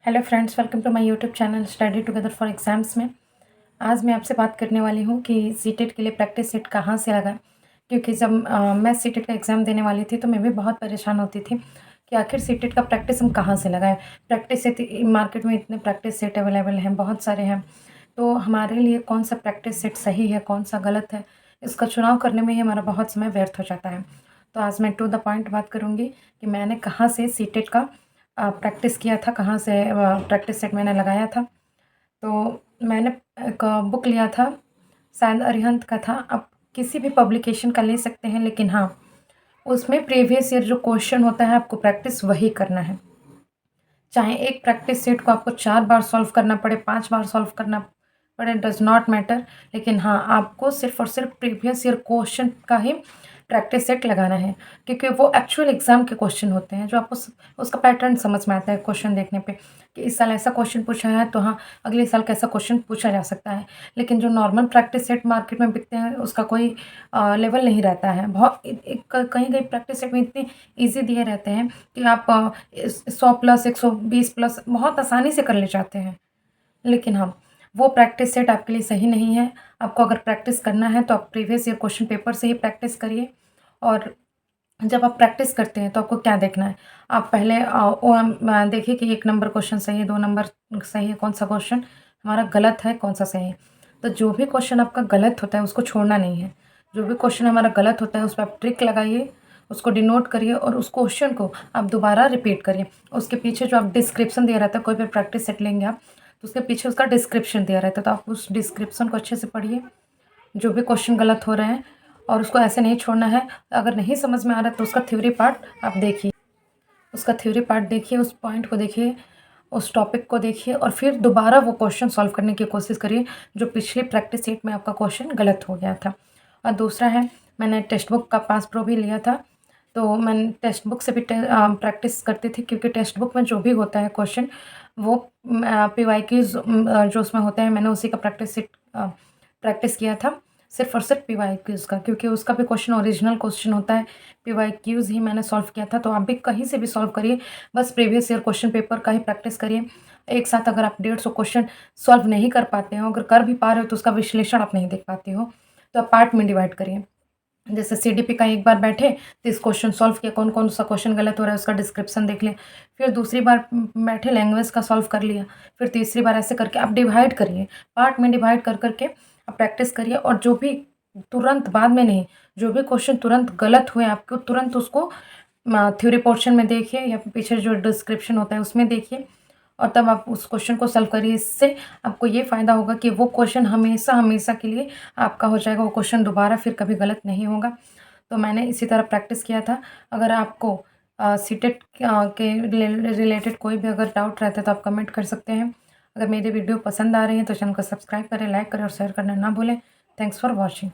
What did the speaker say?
Hello friends, welcome to my YouTube channel study together for exams में। आज मैं आपसे बात करने वाली हूँ कि सीटेट के लिए प्रैक्टिस सेट कहाँ से लगाएं। क्योंकि जब मैं सीटेट का एग्ज़ाम देने वाली थी तो मैं भी बहुत परेशान होती थी कि आखिर सीटेट का प्रैक्टिस हम कहाँ से लगाएं। प्रैक्टिस सेट मार्केट में इतने प्रैक्टिस सेट अवेलेबल हैं, बहुत सारे हैं। तो हमारे लिए कौन सा प्रैक्टिस सेट सही है, कौन सा गलत है, इसका चुनाव करने में ही हमारा बहुत समय व्यर्थ हो जाता है। तो आज मैं टू द पॉइंट बात करूँगी कि मैंने कहाँ से सीटेट का प्रैक्टिस किया था, कहाँ से प्रैक्टिस सेट मैंने लगाया था। तो मैंने एक बुक लिया था, शायद अरिहंत का था। आप किसी भी पब्लिकेशन का ले सकते हैं, लेकिन हाँ, उसमें प्रीवियस ईयर जो क्वेश्चन होता है आपको प्रैक्टिस वही करना है। चाहे एक प्रैक्टिस सेट को आपको 4 बार सॉल्व करना पड़े, 5 बार सॉल्व करना पड़े, डज़ नॉट मैटर। लेकिन हाँ, आपको सिर्फ़ और सिर्फ़ प्रीवियस ईयर क्वेश्चन का ही प्रैक्टिस सेट लगाना है, क्योंकि वो एक्चुअल एग्ज़ाम के क्वेश्चन होते हैं, जो आपको उसका पैटर्न समझ में आता है क्वेश्चन देखने पे कि इस साल ऐसा क्वेश्चन पूछा है, तो हाँ, अगले साल कैसा क्वेश्चन पूछा जा सकता है। लेकिन जो नॉर्मल प्रैक्टिस सेट मार्केट में बिकते हैं, उसका कोई लेवल नहीं रहता है। बहुत कहीं-कहीं प्रैक्टिस सेट में इतने ईज़ी दिए रहते हैं कि आप 100 प्लस 120 प्लस बहुत आसानी से कर ले जाते हैं। लेकिन हाँ, वो प्रैक्टिस सेट आपके लिए सही नहीं है। आपको अगर प्रैक्टिस करना है तो आप प्रीवियस ईयर क्वेश्चन पेपर से ही प्रैक्टिस करिए। और जब आप प्रैक्टिस करते हैं तो आपको क्या देखना है, आप पहले देखिए कि 1 नंबर क्वेश्चन सही है, 2 नंबर सही है, कौन-सा क्वेश्चन हमारा गलत है, कौन-सा सही है। तो जो भी क्वेश्चन आपका गलत होता है उसको छोड़ना नहीं है। जो भी क्वेश्चन हमारा गलत होता है उस पे आप ट्रिक लगाइए, उसको डिनोट करिए और उस क्वेश्चन को आप दोबारा रिपीट करिए। उसके पीछे जो आप डिस्क्रिप्शन दिया रहता है, कोई भी प्रैक्टिस सेट लेंगे आप, तो उसके पीछे उसका डिस्क्रिप्शन दिया रहता है, तो आप उस डिस्क्रिप्शन को अच्छे से पढ़िए। जो भी क्वेश्चन गलत हो रहे हैं और उसको ऐसे नहीं छोड़ना है। अगर नहीं समझ में आ रहा है तो उसका थ्योरी पार्ट आप देखिए, उसका थ्योरी पार्ट देखिए, उस पॉइंट को देखिए, उस टॉपिक को देखिए और फिर दोबारा वो क्वेश्चन सॉल्व करने की कोशिश करिए जो पिछले प्रैक्टिस सेट में आपका क्वेश्चन गलत हो गया था। और दूसरा है, मैंने टेक्स्ट बुक का पास प्रो भी लिया था, तो मैंने टेक्स्ट बुक से भी प्रैक्टिस करती थी, क्योंकि टेक्स्ट बुक में जो भी होता है क्वेश्चन वो पीवाईक्यूज जो उसमें होते हैं, मैंने उसी का प्रैक्टिस किया था, सिर्फ़ और सिर्फ पीवाईक्यूज़ का, क्योंकि उसका भी क्वेश्चन ओरिजिनल क्वेश्चन होता है। पीवाईक्यूज़ ही मैंने सॉल्व किया था, तो आप भी कहीं से भी सॉल्व करिए, बस प्रीवियस ईयर क्वेश्चन पेपर का ही प्रैक्टिस करिए। एक साथ अगर आप 150 क्वेश्चन सॉल्व नहीं कर पाते हो, अगर कर भी पा रहे हो तो उसका विश्लेषण आप नहीं देख पाते हो, तो आप पार्ट में डिवाइड करिए। जैसे सीडीपी का एक बार बैठे तो इस क्वेश्चन सॉल्व किया, कौन-कौन सा क्वेश्चन गलत हो रहा है उसका डिस्क्रिप्शन देख लें। फिर दूसरी बार बैठे लैंग्वेज का सॉल्व कर लिया। फिर तीसरी बार ऐसे करके आप डिवाइड करिए, पार्ट में डिवाइड कर के आप प्रैक्टिस करिए। और जो भी तुरंत बाद में नहीं, जो भी क्वेश्चन तुरंत गलत हुए आपको तुरंत उसको थ्योरी पोर्शन में देखिए या पीछे जो डिस्क्रिप्शन होता है उसमें देखिए और तब आप उस क्वेश्चन को सॉल्व करिए। इससे आपको ये फ़ायदा होगा कि वो क्वेश्चन हमेशा के लिए आपका हो जाएगा, वो क्वेश्चन दोबारा फिर कभी गलत नहीं होगा। तो मैंने इसी तरह प्रैक्टिस किया था। अगर आपको सीटेट के रिलेटेड कोई भी अगर डाउट रहता है तो आप कमेंट कर सकते हैं। अगर मेरी वीडियो पसंद आ रही है तो चैनल को सब्सक्राइब करें, लाइक करें और शेयर करना ना भूलें। Thanks for watching.